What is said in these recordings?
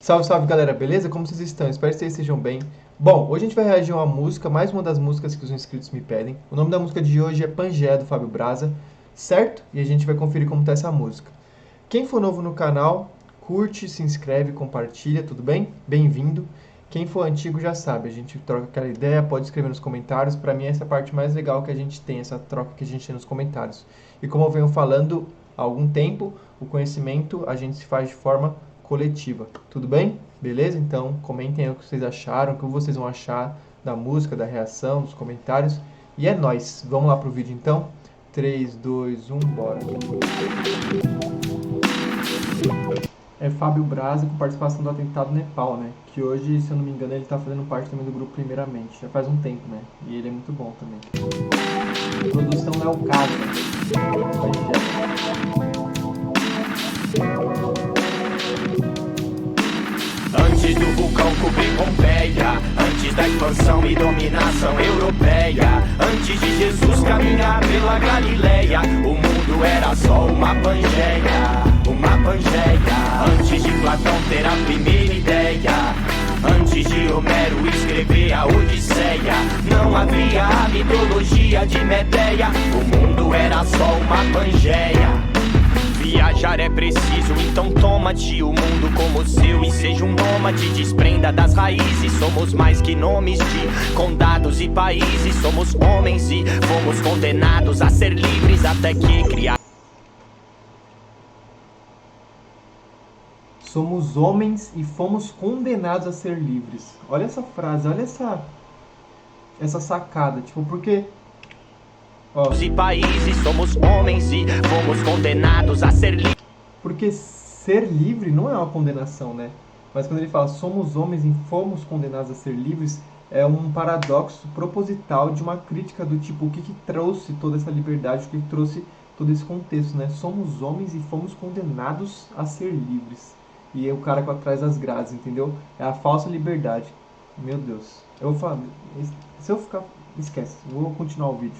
Salve, salve galera, beleza? Como vocês estão? Espero que vocês estejam bem. Bom, hoje a gente vai reagir a uma música, mais uma das músicas que os inscritos me pedem. O nome da música de hoje é Pangea, do Fábio Braza, certo? E a gente vai conferir como tá essa música. Quem for novo no canal, curte, se inscreve, compartilha, tudo bem? Bem-vindo. Quem for antigo já sabe, a gente troca aquela ideia, pode escrever nos comentários. Pra mim essa é a parte mais legal que a gente tem, essa troca que a gente tem nos comentários. E como eu venho falando há algum tempo, o conhecimento a gente se faz de forma coletiva. Tudo bem? Beleza? Então comentem aí o que vocês acharam, o que vocês vão achar da música, da reação, dos comentários. E é nóis! Vamos lá pro vídeo então? 3, 2, 1, bora! É Fábio Braza com participação do Atentado Nepal, né? Que hoje, se eu não me engano, ele tá fazendo parte também do grupo Primeiramente. Já faz um tempo, né? E ele é muito bom também. A produção é o caso, Antes do vulcão cobrir Pompeia, antes da expansão e dominação europeia, antes de Jesus caminhar pela Galileia, o mundo era só uma Pangeia, uma Pangeia. Antes de Platão ter a primeira ideia, antes de Homero escrever a Odisseia, não havia a mitologia de Medeia, o mundo era só uma Pangeia. Viajar é preciso, então toma-te o mundo como seu e seja um nômade, desprenda das raízes. Somos mais que nomes de condados e países, somos homens e fomos condenados a ser livres até que criar. Somos homens e fomos condenados a ser livres. Olha essa frase, olha essa sacada, tipo, porque... E países, somos homens e fomos condenados a ser livres. Porque ser livre não é uma condenação, né? Mas quando ele fala somos homens e fomos condenados a ser livres, é um paradoxo proposital de uma crítica do tipo, o que trouxe toda essa liberdade, o que trouxe todo esse contexto, né? Somos homens e fomos condenados a ser livres. E é o cara com atrás das grades, entendeu? É a falsa liberdade. Meu Deus. Eu vou falar, se eu ficar... Esquece, vou continuar o vídeo.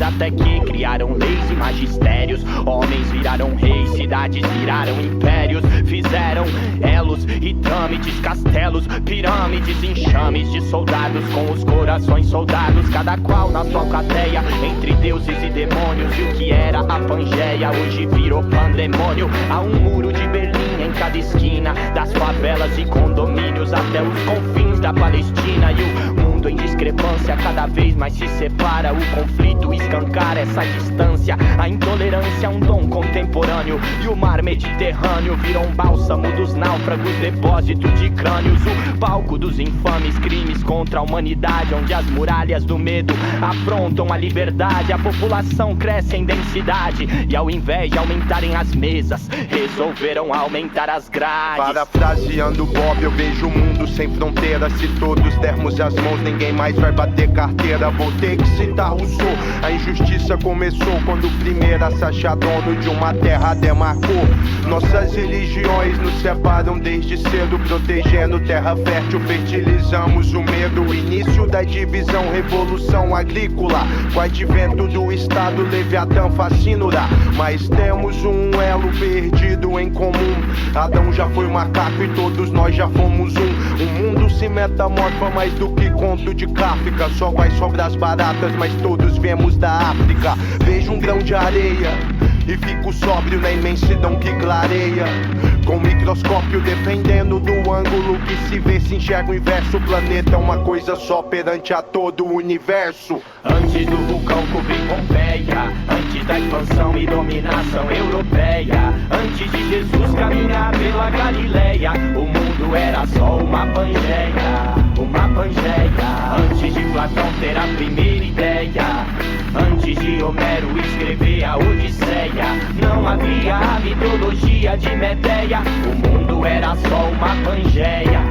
Até que criaram leis e magistérios, homens viraram reis, cidades viraram impérios, fizeram elos e trâmites, castelos, pirâmides, enxames de soldados com os corações soldados, cada qual na sua cadeia, entre deuses e demônios. E o que era a Pangeia hoje virou pandemônio. Há um muro de Berlim em cada esquina, das favelas e condomínios até os confins da Palestina. E o mundo em discrepância cada vez mais se separa, o conflito escancara essa distância, a intolerância é um dom contemporâneo, e o mar Mediterrâneo virou um bálsamo dos náufragos, depósito de crânios, o palco dos infames crimes contra a humanidade, onde as muralhas do medo afrontam a liberdade. A população cresce em densidade e ao invés de aumentarem as mesas, resolveram aumentar as grades. Parafraseando Bob, eu vejo o mundo sem fronteiras. Se todos dermos as mãos, ninguém mais vai bater carteira. Vou ter que citar Rousseau. A injustiça começou quando o primeiro a se achar dono de uma terra demarcou. Nossas religiões nos separam desde cedo, protegendo terra fértil, fertilizamos o medo. O início da divisão, revolução agrícola, com o advento do Estado, Leviatã fascinará. Mas temos um elo perdido em comum. Adão já foi macaco e todos nós já fomos um. O mundo se metamorfa mais do que conto de Kafka. Só vai sobrar as baratas, mas todos viemos da África. Vejo um grão de areia e fico sóbrio na imensidão que clareia. Com o microscópio dependendo do ângulo que se vê, se enxerga o inverso. O planeta é uma coisa só perante a todo o universo. Antes do vulcão cobrir Pompeia, antes da expansão e dominação europeia, antes de Jesus caminhar pela Galileia, o mundo era só uma Pangeia, uma Pangeia. Antes de Platão ter a primeira ideia, antes de Homero escrever a Odisseia, não havia a mitologia de Medeia, o mundo era só uma Pangeia.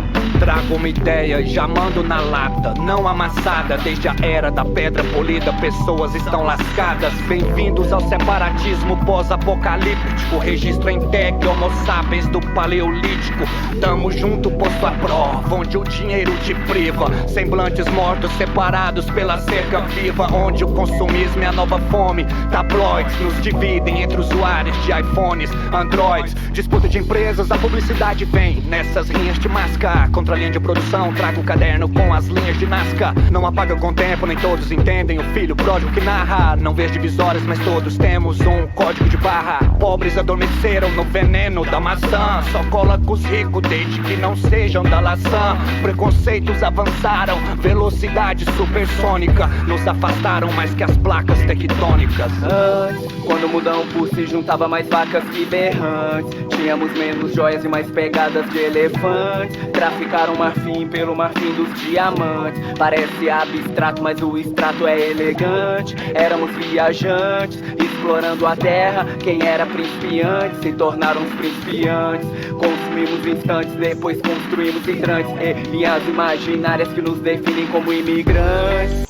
trago uma ideia e já mando na lata, não amassada. Desde a era da pedra polida, pessoas estão lascadas. Bem-vindos ao separatismo pós-apocalíptico. Registro em tech, homo sapiens do paleolítico. Tamo junto, posto à prova, onde o dinheiro te priva. Semblantes mortos, separados pela cerca viva, onde o consumismo é a nova fome. Tabloides nos dividem entre usuários de iPhones, Androids. Disputa de empresas, a publicidade vem nessas linhas de masca. Contra a linha de produção, trago o caderno com as linhas de Nazca. Não apaga com o tempo, nem todos entendem o filho pródigo que narra. Não vejo divisórias, mas todos temos um código de barra. Pobres adormeceram no veneno da maçã. Só cola com os ricos desde que não sejam da laçã. Preconceitos avançaram, velocidade supersônica. Nos afastaram mais que as placas tectônicas. Quando o mudão por se juntava mais vacas que berrantes, tínhamos menos joias e mais pegadas de elefantes. Traficaram marfim pelo marfim dos diamantes. Parece abstrato, mas o extrato é elegante. Éramos viajantes, explorando a terra. Quem era principiante se tornaram os principiantes. Consumimos instantes, depois construímos hidrantes. Linhas imaginárias que nos definem como imigrantes.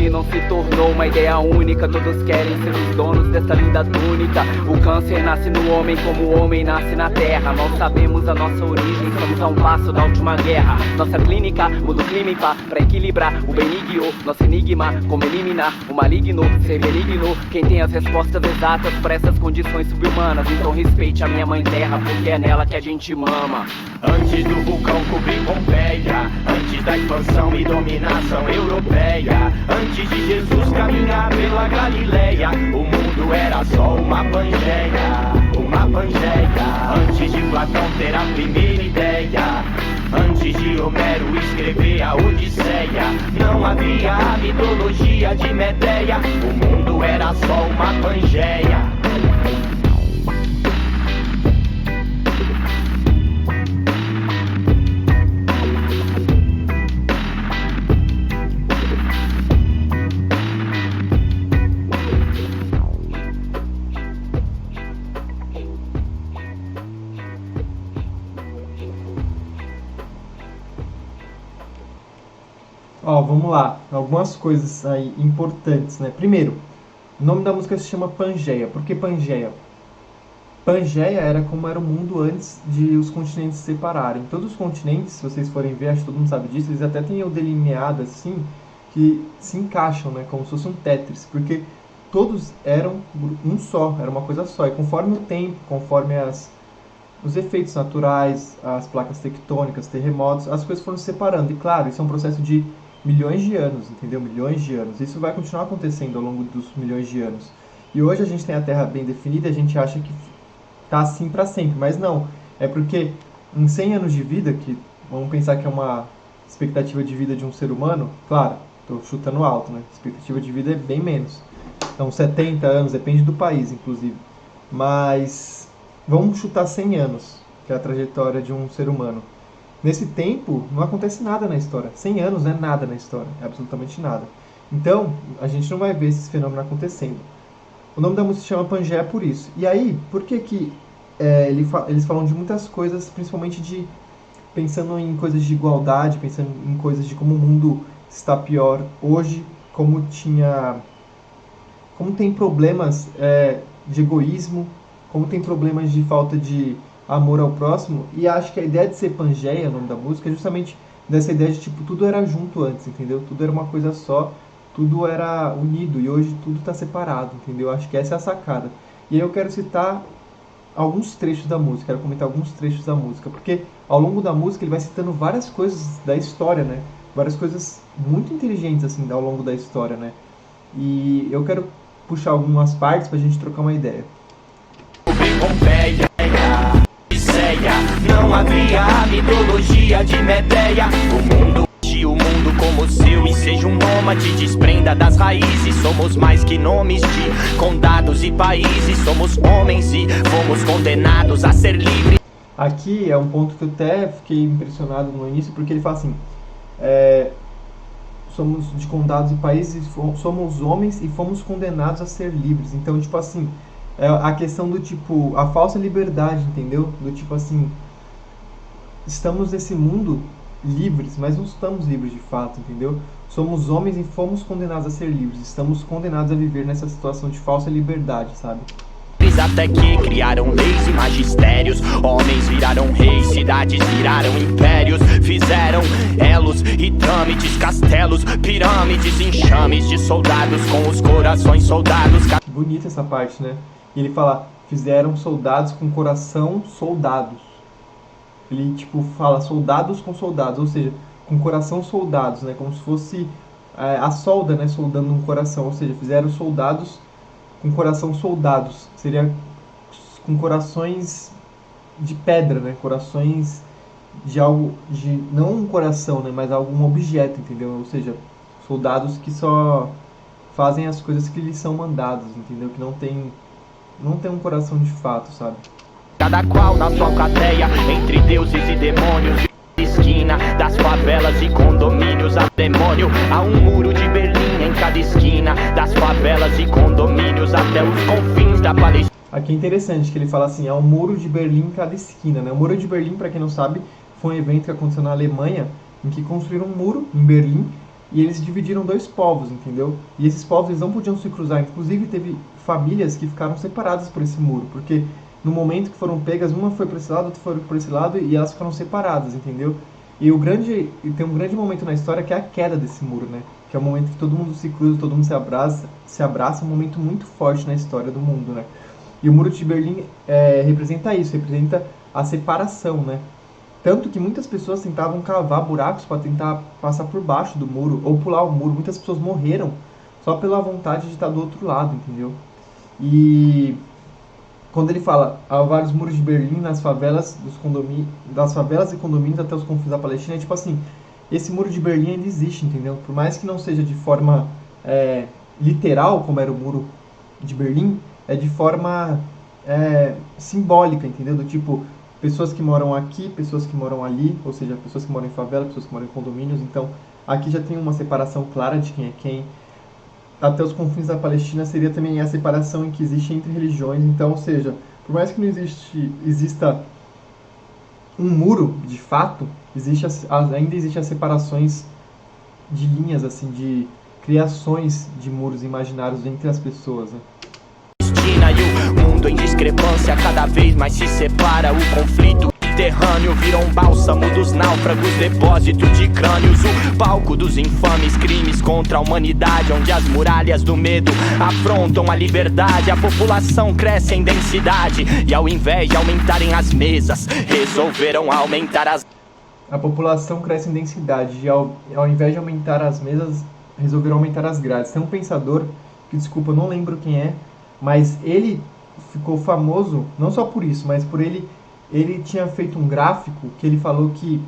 Não se tornou uma ideia única. Todos querem ser os donos dessa linda túnica. O câncer nasce no homem como o homem nasce na terra. Nós sabemos a nossa origem, estamos a um passo da última guerra. Nossa clínica muda o clima pra equilibrar o benigno. Nosso enigma, como eliminar o maligno, ser benigno. Quem tem as respostas exatas pra essas condições subhumanas. Então respeite a minha mãe terra, porque é nela que a gente mama. Antes do vulcão cobrir Pompeia, antes da expansão e dominação europeia, antes de Jesus caminhar pela Galileia, o mundo era só uma Pangeia, uma Pangeia. Antes de Platão ter a primeira ideia, antes de Homero escrever a Odisseia, não havia a mitologia de Medeia, o mundo era só uma Pangeia. Ó, vamos lá, algumas coisas aí importantes, né? Primeiro, o nome da música se chama Pangeia. Por que Pangeia? Pangeia era como era o mundo antes de os continentes se separarem. Todos os continentes, se vocês forem ver, acho que todo mundo sabe disso, eles até têm o delineado assim, que se encaixam, né? Como se fosse um Tetris, porque todos eram um só, era uma coisa só. E conforme o tempo, conforme os efeitos naturais, as placas tectônicas, terremotos, as coisas foram se separando. E claro, isso é um processo de milhões de anos, entendeu? Milhões de anos. Isso vai continuar acontecendo ao longo dos milhões de anos. E hoje a gente tem a Terra bem definida e a gente acha que tá assim para sempre, mas não. É porque em 100 anos de vida, que vamos pensar que é uma expectativa de vida de um ser humano, claro, estou chutando alto, né? A expectativa de vida é bem menos. Então 70 anos, depende do país, inclusive. Mas vamos chutar 100 anos, que é a trajetória de um ser humano. Nesse tempo, não acontece nada na história. 100 anos não é nada na história, é absolutamente nada. Então, a gente não vai ver esses fenômenos acontecendo. O nome da música se chama Pangeia por isso. E aí, por que eles falam de muitas coisas, principalmente pensando em coisas de igualdade, pensando em coisas de como o mundo está pior hoje, como tem problemas de egoísmo, como tem problemas de falta de amor ao próximo. E acho que a ideia de ser Pangeia, o nome da música, é justamente dessa ideia de tipo, tudo era junto antes, entendeu? Tudo era uma coisa só, tudo era unido e hoje tudo está separado, entendeu? Acho que essa é a sacada. E aí eu quero citar alguns trechos da música, quero comentar alguns trechos da música, porque ao longo da música ele vai citando várias coisas da história, né? Várias coisas muito inteligentes, assim, ao longo da história, né? E eu quero puxar algumas partes pra gente trocar uma ideia. Não havia a mitologia de Medeia, o mundo como seu e seja um nômade, desprenda das raízes. Somos mais que nomes de condados e países, somos homens e fomos condenados a ser livres. Aqui é um ponto que eu até fiquei impressionado no início, porque ele fala assim, somos de condados e países, somos homens e fomos condenados a ser livres. Então, tipo assim, é a questão do tipo, a falsa liberdade, entendeu? Do tipo assim, estamos nesse mundo livres, mas não estamos livres de fato, entendeu? Somos homens e fomos condenados a ser livres, estamos condenados a viver nessa situação de falsa liberdade, sabe? Até que criaram leis e magistérios, homens viraram reis, cidades viraram impérios, fizeram elos e trâmites, castelos, pirâmides, enxames de soldados com os corações soldados. Bonita essa parte, né? E ele fala, fizeram soldados com coração soldados. Ele tipo fala soldados com soldados, ou seja, com coração soldados, né? Como se fosse a solda, né? Soldando um coração, ou seja, fizeram soldados com coração soldados, seria com corações de pedra, né? Corações de algo, de não um coração, né? Mas algum objeto, entendeu? Ou seja, soldados que só fazem as coisas que lhes são mandadas, entendeu? Que não tem um coração de fato, sabe? Cada qual na sua cadeia, entre deuses e demônios. Esquina das favelas e condomínios, há demônio, há um muro de Berlim em cada esquina das favelas e condomínios, até os confins da Palestina. Aqui é interessante que ele fala assim, há um muro de Berlim em cada esquina, né? O muro de Berlim, para quem não sabe, foi um evento que aconteceu na Alemanha, em que construíram um muro em Berlim e eles dividiram dois povos, entendeu? E esses povos eles não podiam se cruzar, inclusive teve famílias que ficaram separadas por esse muro, porque no momento que foram pegas, uma foi para esse lado, outra foi para esse lado, e elas ficaram separadas, entendeu? E tem um grande momento na história que é a queda desse muro, né? Que é o momento que todo mundo se cruza, todo mundo se abraça, um momento muito forte na história do mundo, né? E o Muro de Berlim representa isso, representa a separação, né? Tanto que muitas pessoas tentavam cavar buracos para tentar passar por baixo do muro, ou pular o muro. Muitas pessoas morreram só pela vontade de estar do outro lado, entendeu? E quando ele fala há vários muros de Berlim nas favelas das favelas e condomínios até os confins da Palestina, é tipo assim, esse muro de Berlim ainda existe, entendeu? Por mais que não seja de forma literal, como era o muro de Berlim, é de forma simbólica, entendeu? Do tipo, pessoas que moram aqui, pessoas que moram ali, ou seja, pessoas que moram em favela, pessoas que moram em condomínios, então aqui já tem uma separação clara de quem é quem. Até os confins da Palestina seria também a separação em que existe entre religiões. Então, ou seja, por mais que não exista um muro, de fato, ainda existem as separações de linhas, assim, de criações de muros imaginários entre as pessoas, né? E o mundo em discrepância cada vez mais se separa. O conflito subterrâneo virou um bálsamo dos náufragos, depósito de crânios, o palco dos infames crimes contra a humanidade, onde as muralhas do medo afrontam a liberdade. A população cresce em densidade e ao invés de aumentarem as mesas, resolveram aumentar as... A população cresce em densidade e ao invés de aumentar as mesas, resolveram aumentar as grades. Tem um pensador, que desculpa, eu não lembro quem é, mas ele ficou famoso, não só por isso, mas por ele tinha feito um gráfico que ele falou que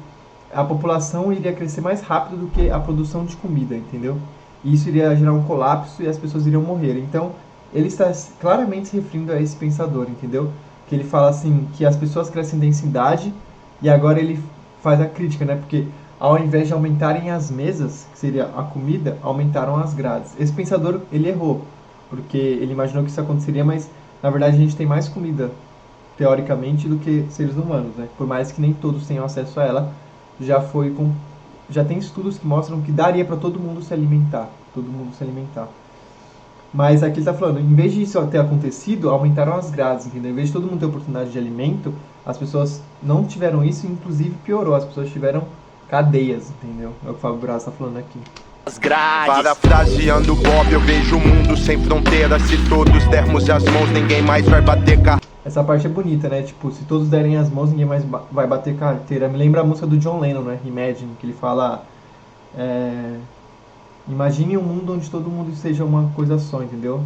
a população iria crescer mais rápido do que a produção de comida, entendeu? E isso iria gerar um colapso e as pessoas iriam morrer. Então, ele está claramente se referindo a esse pensador, entendeu? Que ele fala assim, que as pessoas crescem em densidade e agora ele faz a crítica, né? Porque ao invés de aumentarem as mesas, que seria a comida, aumentaram as grades. Esse pensador, ele errou, porque ele imaginou que isso aconteceria, mas na verdade a gente tem mais comida teoricamente do que seres humanos, né? Por mais que nem todos tenham acesso a ela, já tem estudos que mostram que daria para todo mundo se alimentar, Mas aqui ele está falando, em vez de isso ter acontecido, aumentaram as grades, entendeu? Em vez de todo mundo ter oportunidade de alimento, as pessoas não tiveram isso, inclusive piorou, as pessoas tiveram cadeias, entendeu? É o que o Fábio Braz está falando aqui. Parafraseando Bob, eu vejo o mundo sem fronteiras. Se todos dermos as mãos, ninguém mais vai bater carteira. Essa parte é bonita, né? Tipo, se todos derem as mãos, ninguém mais vai bater carteira. Me lembra a música do John Lennon, né? Imagine, que ele fala... Imagine um mundo onde todo mundo seja uma coisa só, entendeu?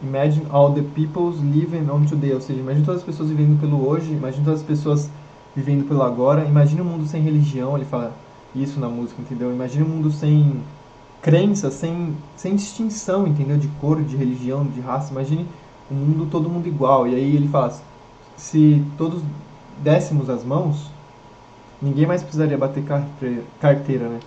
Imagine all the peoples living on today. Ou seja, imagine todas as pessoas vivendo pelo hoje, imagine todas as pessoas vivendo pelo agora. Imagine um mundo sem religião, ele fala isso na música, entendeu? Imagine um mundo sem crença, sem distinção, entendeu? De cor, de religião, de raça. Imagine um mundo, todo mundo igual. E aí ele fala, se todos dessemos as mãos, ninguém mais precisaria bater carteira, né?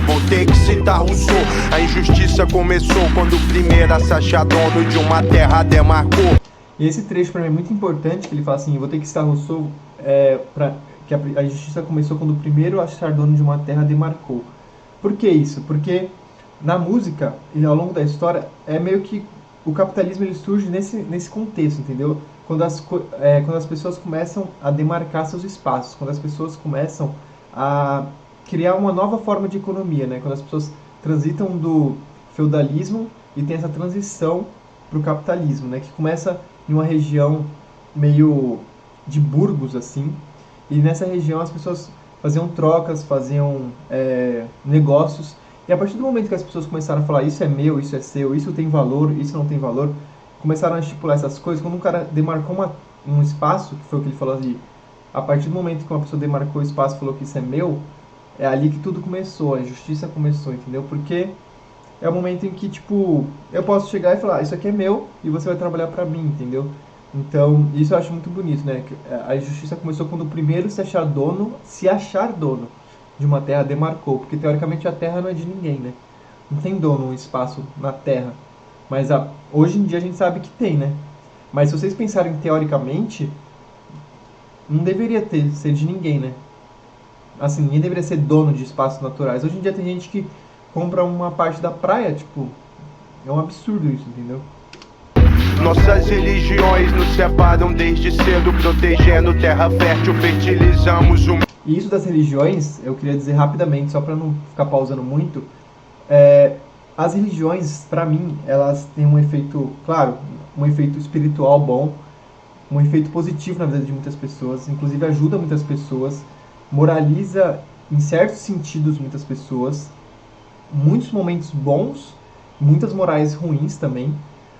Vou ter que citar Rousseau. A injustiça começou quando o primeiro a se achar dono de uma terra demarcou. E esse trecho para mim é muito importante, que ele fala assim, vou ter que estar Rousseau, que a justiça começou quando o primeiro achar dono de uma terra demarcou. Por que isso? Porque na música, e ao longo da história, é meio que o capitalismo ele surge nesse contexto, entendeu? Quando as pessoas começam a demarcar seus espaços, quando as pessoas começam a criar uma nova forma de economia, né? Quando as pessoas transitam do feudalismo e tem essa transição para o capitalismo, né? Que começa em uma região meio de Burgos, assim, e nessa região as pessoas faziam trocas, faziam negócios, e a partir do momento que as pessoas começaram a falar isso é meu, isso é seu, isso tem valor, isso não tem valor, começaram a estipular essas coisas. Quando um cara demarcou um espaço, que foi o que ele falou ali, a partir do momento que uma pessoa demarcou o espaço e falou que isso é meu, é ali que tudo começou, a justiça começou, entendeu? Porque é o momento em que, tipo, eu posso chegar e falar, isso aqui é meu e você vai trabalhar pra mim, entendeu? Então, isso eu acho muito bonito, né? A justiça começou quando o primeiro se achar dono de uma terra demarcou, porque teoricamente a terra não é de ninguém, né? Não tem dono um espaço na terra. Mas hoje em dia a gente sabe que tem, né? Mas se vocês pensarem teoricamente, não deveria ser de ninguém, né? Assim, ninguém deveria ser dono de espaços naturais. Hoje em dia tem gente que compra uma parte da praia, tipo, é um absurdo isso, entendeu? Nossas religiões nos separam desde cedo, protegendo terra fértil, fertilizamos o... E isso das religiões, eu queria dizer rapidamente, só para não ficar pausando muito, as religiões, para mim, elas têm um efeito, claro, um efeito espiritual bom, um efeito positivo na vida de muitas pessoas, inclusive ajuda muitas pessoas, moraliza, em certos sentidos, muitas pessoas, muitos momentos bons, muitas morais ruins também,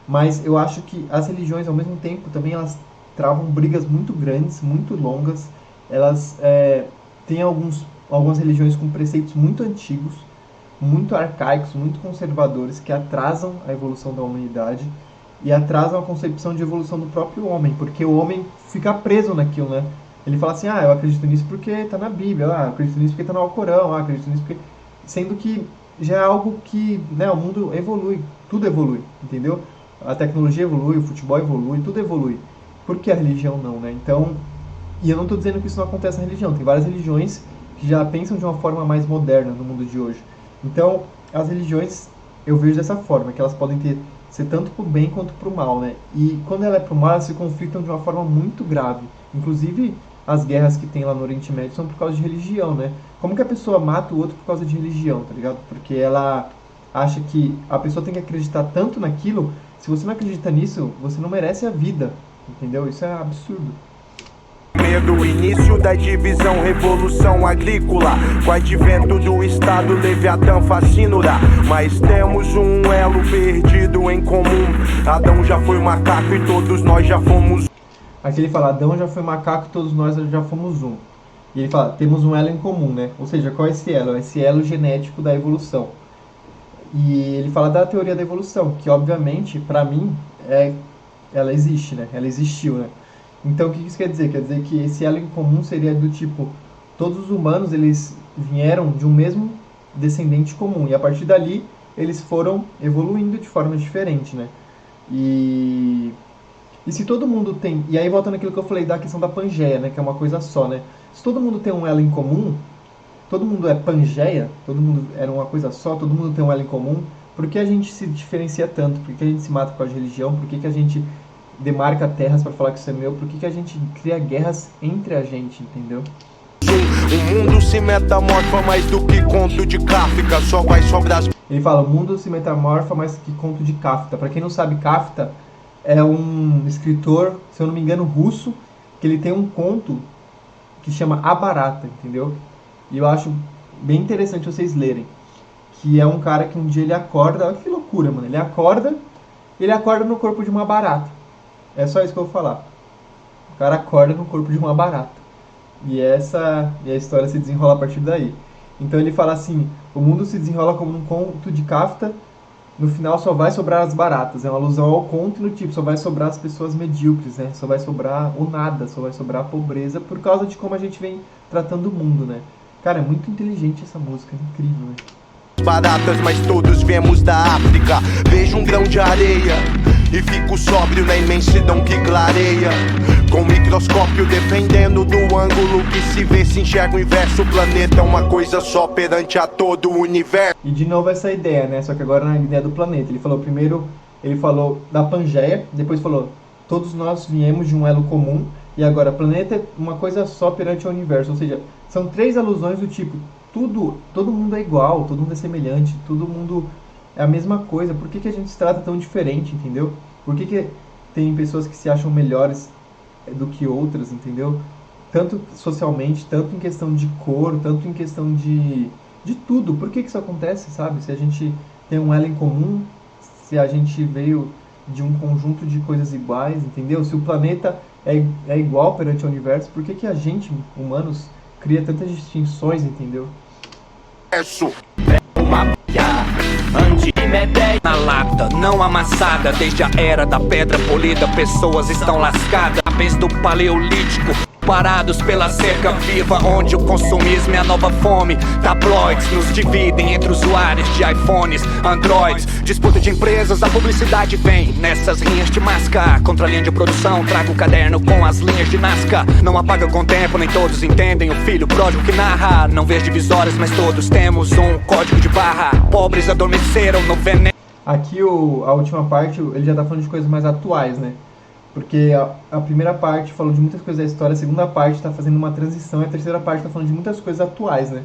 mas eu acho que as religiões, ao mesmo tempo, também elas travam brigas muito grandes, muito longas, elas têm algumas religiões com preceitos muito antigos, muito arcaicos, muito conservadores, que atrasam a evolução da humanidade e atrasam a concepção de evolução do próprio homem, porque o homem fica preso naquilo, né? Ele fala assim, eu acredito nisso porque está na Bíblia, eu acredito nisso porque está no Alcorão, eu acredito nisso porque... Sendo que já é algo que, né, o mundo evolui, tudo evolui, entendeu? A tecnologia evolui, o futebol evolui, tudo evolui. Por que a religião não, né? Então, e eu não estou dizendo que isso não acontece na religião, tem várias religiões que já pensam de uma forma mais moderna no mundo de hoje. Então, as religiões, eu vejo dessa forma, que elas podem ser tanto pro bem quanto pro mal, né? E quando ela é pro mal, elas se conflitam de uma forma muito grave. Inclusive, as guerras que tem lá no Oriente Médio são por causa de religião, né? Como que a pessoa mata o outro por causa de religião, tá ligado? Porque ela acha que a pessoa tem que acreditar tanto naquilo, se você não acredita nisso, você não merece a vida, entendeu? Isso é absurdo. Medo, início da divisão, revolução agrícola, com advento do Estado, Leviatã fascinará. Mas temos um elo perdido em comum. Adão já foi macaco e todos nós já fomos. Aqui ele fala, Adão já foi macaco e todos nós já fomos um. E ele fala, temos um elo em comum, né? Ou seja, qual é esse elo? É esse elo genético da evolução. E ele fala da teoria da evolução, que obviamente, pra mim, ela existe, né? Ela existiu, né? Então, o que isso quer dizer? Quer dizer que esse elo em comum seria do tipo, todos os humanos, eles vieram de um mesmo descendente comum, e a partir dali, eles foram evoluindo de forma diferente, né? E se todo mundo tem... E aí, voltando àquilo que eu falei da questão da Pangeia, né? Que é uma coisa só, né? Se todo mundo tem um elo em comum, todo mundo é Pangeia, todo mundo era uma coisa só, todo mundo tem um elo em comum, por que a gente se diferencia tanto? Por que a gente se mata por causa de religião? Por que a gente demarca terras para falar que isso é meu? Por que a gente cria guerras entre a gente, entendeu? O mundo se metamorfa mais do que conto de Kafka, só vai sobrar. Ele fala, o mundo se metamorfa mais do que conto de Kafka. Para quem não sabe, Kafka é um escritor, se eu não me engano, russo, que ele tem um conto que chama A Barata, entendeu? E eu acho bem interessante vocês lerem. Que é um cara que um dia ele acorda, olha que loucura, mano. Ele acorda no corpo de uma barata. É só isso que eu vou falar. O cara acorda no corpo de uma barata. E a história se desenrola a partir daí. Então ele fala assim, o mundo se desenrola como um conto de Kafka, no final só vai sobrar as baratas. É uma alusão ao conto no tipo, só vai sobrar as pessoas medíocres, né? Só vai sobrar o nada, só vai sobrar a pobreza, por causa de como a gente vem tratando o mundo, né? Cara, é muito inteligente essa música, é incrível, né? Baratas, mas todos viemos da África. Vejo um grão de areia e fico sóbrio na imensidão que clareia. Com o microscópio dependendo do ângulo que se vê, se enxerga o inverso. O planeta é uma coisa só perante a todo o universo. E de novo essa ideia, né? Só que agora na ideia do planeta. Ele falou primeiro, ele falou da Pangeia, depois falou, todos nós viemos de um elo comum, e agora planeta é uma coisa só perante o universo. Ou seja, são 3 alusões do tipo, todo mundo é igual, todo mundo é semelhante, todo mundo é a mesma coisa. Por que a gente se trata tão diferente, entendeu? Por que tem pessoas que se acham melhores do que outras, entendeu? Tanto socialmente, tanto em questão de cor, tanto em questão de tudo. Por que isso acontece, sabe? Se a gente tem um elo em comum, se a gente veio de um conjunto de coisas iguais, entendeu? Se o planeta é igual perante o universo, por que a gente, humanos, cria tantas distinções, entendeu? Uma antimedeia na lata, não amassada. Desde a era da pedra polida, pessoas estão lascadas. Desde o paleolítico, parados pela cerca viva, onde o consumismo é a nova fome. Tabloides nos dividem entre usuários de iPhones, Androids. Disputa de empresas, a publicidade vem nessas linhas de masca. Contra a linha de produção, trago o caderno com as linhas de Nazca. Não apaga com o tempo, nem todos entendem o filho pródigo que narra. Não vês divisórias, mas todos temos um código de barra. Pobres adormeceram no veneno. Aqui a última parte, ele já tá falando de coisas mais atuais, né? Porque a primeira parte falou de muitas coisas da história, a segunda parte está fazendo uma transição e a terceira parte está falando de muitas coisas atuais, né?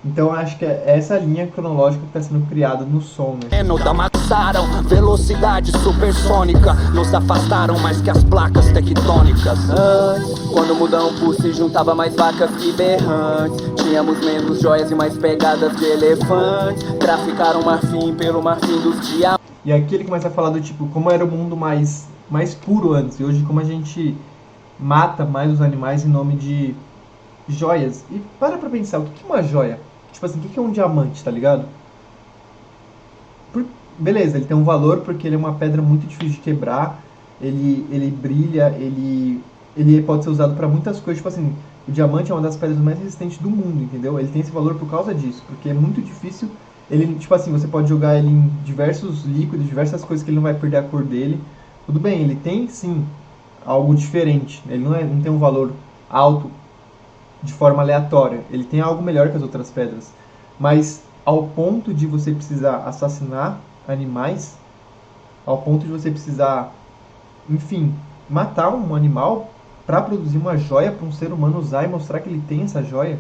Então eu acho que é essa linha cronológica que está sendo criada no som, né? Amassaram, velocidade supersônica, nos afastaram mais que as placas tectônicas. Antes, quando o mudão por se juntava mais vacas que berrantes, tínhamos menos joias e mais pegadas de elefantes. Traficaram marfim pelo marfim dos diamantes. E aqui ele começa a falar do tipo, como era o mundo mais puro antes, e hoje como a gente mata mais os animais em nome de joias. E para pra pensar, o que é uma joia? Tipo assim, o que é um diamante, tá ligado? Beleza, ele tem um valor porque ele é uma pedra muito difícil de quebrar, ele brilha, ele pode ser usado para muitas coisas. Tipo assim, o diamante é uma das pedras mais resistentes do mundo, entendeu? Ele tem esse valor por causa disso, porque é muito difícil. Ele, tipo assim, você pode jogar ele em diversos líquidos, diversas coisas que ele não vai perder a cor dele. Tudo bem, ele tem sim algo diferente, ele não tem um valor alto de forma aleatória, ele tem algo melhor que as outras pedras, mas ao ponto de você precisar assassinar animais, ao ponto de você precisar, enfim, matar um animal para produzir uma joia para um ser humano usar e mostrar que ele tem essa joia.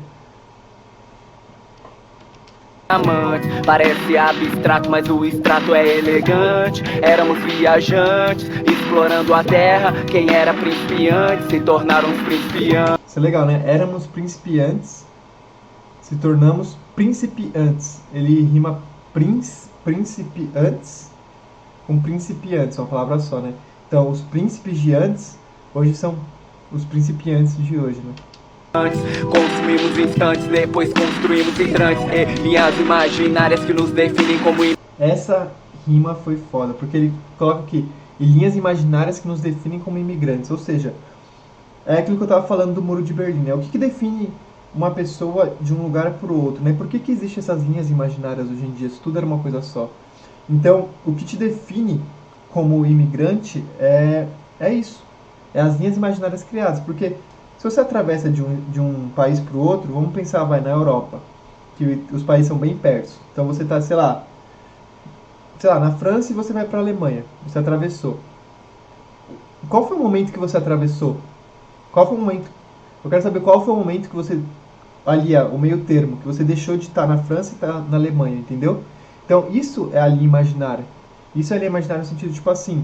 Parece abstrato, mas o extrato é elegante. Éramos viajantes, explorando a terra. Quem era principiante se tornaram os principiantes. Isso é legal, né? Éramos principiantes, se tornamos principiantes. Ele rima principiantes com principiantes, é uma palavra só, né? Então, os príncipes de antes, hoje são os principiantes de hoje, né? Consumimos instantes, depois construímos hidrantes, linhas imaginárias que nos definem como... Essa rima foi foda, porque ele coloca aqui, linhas imaginárias que nos definem como imigrantes, ou seja, é aquilo que eu estava falando do Muro de Berlim, né? O que define uma pessoa de um lugar para o outro, né? Por que existem essas linhas imaginárias hoje em dia, se tudo era uma coisa só? Então, o que te define como imigrante é isso, é as linhas imaginárias criadas, porque... Se você atravessa de um país para o outro, vamos pensar, vai na Europa, que os países são bem perto. Então você está, sei lá, na França e você vai para a Alemanha. Você atravessou. Qual foi o momento que você atravessou? Qual foi o momento? Eu quero saber qual foi o momento que você, ali, o meio termo, que você deixou de estar na França e está na Alemanha, entendeu? Então isso é a linha imaginária. Isso é a linha imaginária no sentido, tipo assim,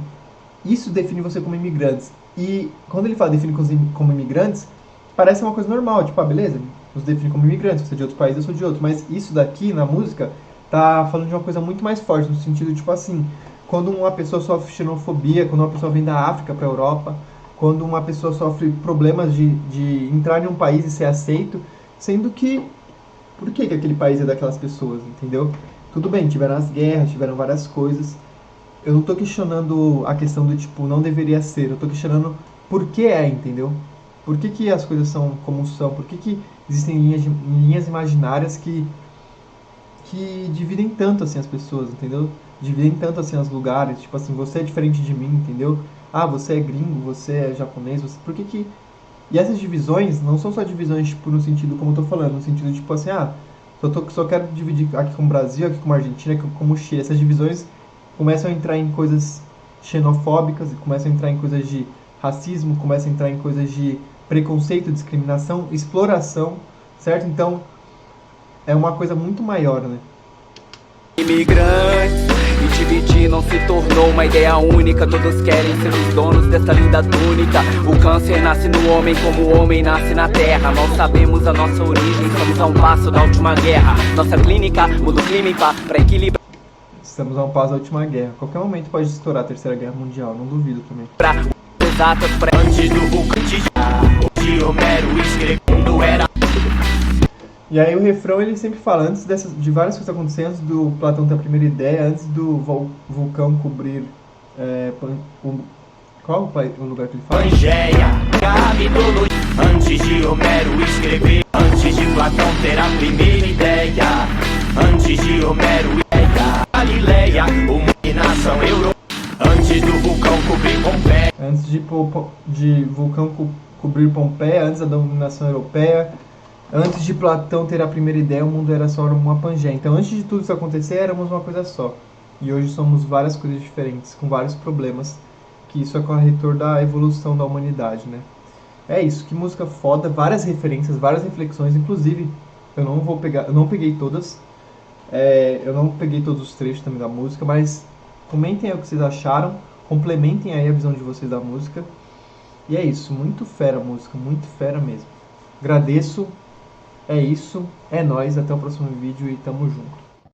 isso define você como imigrantes. E quando ele fala define como imigrantes, parece uma coisa normal, tipo, beleza, nos define como imigrantes, você é de outro país, eu sou de outro. Mas isso daqui, na música, tá falando de uma coisa muito mais forte, no sentido, tipo assim, quando uma pessoa sofre xenofobia, quando uma pessoa vem da África pra Europa, quando uma pessoa sofre problemas de entrar em um país e ser aceito, sendo que, por que aquele país é daquelas pessoas, entendeu? Tudo bem, tiveram as guerras, tiveram várias coisas. Eu não tô questionando a questão do tipo, não deveria ser. Eu tô questionando por que entendeu? Por que as coisas são como são? Por que existem linhas imaginárias que dividem tanto assim as pessoas, entendeu? dividem tanto assim os lugares, tipo assim, você é diferente de mim, entendeu? Ah, você é gringo, você é japonês, você... Por que que... E essas divisões não são só divisões, tipo, no sentido, como eu tô falando, no sentido, tipo assim, ah, só quero dividir aqui com o Brasil, aqui com a Argentina, aqui com o Chile. Essas divisões começam a entrar em coisas xenofóbicas, começam a entrar em coisas de racismo, começam a entrar em coisas de preconceito, discriminação, exploração, certo? Então, é uma coisa muito maior, né? Imigrantes, e dividir não se tornou uma ideia única. Todos querem ser os donos dessa linda túnica. O câncer nasce no homem como o homem nasce na terra. Mal sabemos a nossa origem, estamos a um passo da última guerra. Nossa clínica muda o clima pra equilibrar. Estamos a um passo da última guerra. A qualquer momento pode estourar a Terceira Guerra Mundial, não duvido também. Exatas pra... Antes do vulcão de Homero escrevendo era. E aí o refrão ele sempre fala, antes de várias coisas acontecendo, antes do Platão ter a primeira ideia, antes do vulcão cobrir... qual o lugar que ele fala? Pangeia, mitologia. Antes de Homero escrever, antes de Platão ter a primeira ideia. Antes de Homero Galileia, uma nação europeia. Antes do vulcão cobrir Pompeia. Antes de vulcão cobrir Pompeia, antes da dominação europeia, antes de Platão ter a primeira ideia, o mundo era só uma Pangeia. Então, antes de tudo isso acontecer, éramos uma coisa só. E hoje somos várias coisas diferentes, com vários problemas, que isso é corretor da evolução da humanidade, né? É isso, que música foda, várias referências, várias reflexões, inclusive, eu não peguei todas, eu não peguei todos os trechos também da música, mas comentem aí o que vocês acharam, complementem aí a visão de vocês da música. E é isso, muito fera a música, muito fera mesmo. Agradeço, é isso, é nóis, até o próximo vídeo e tamo junto.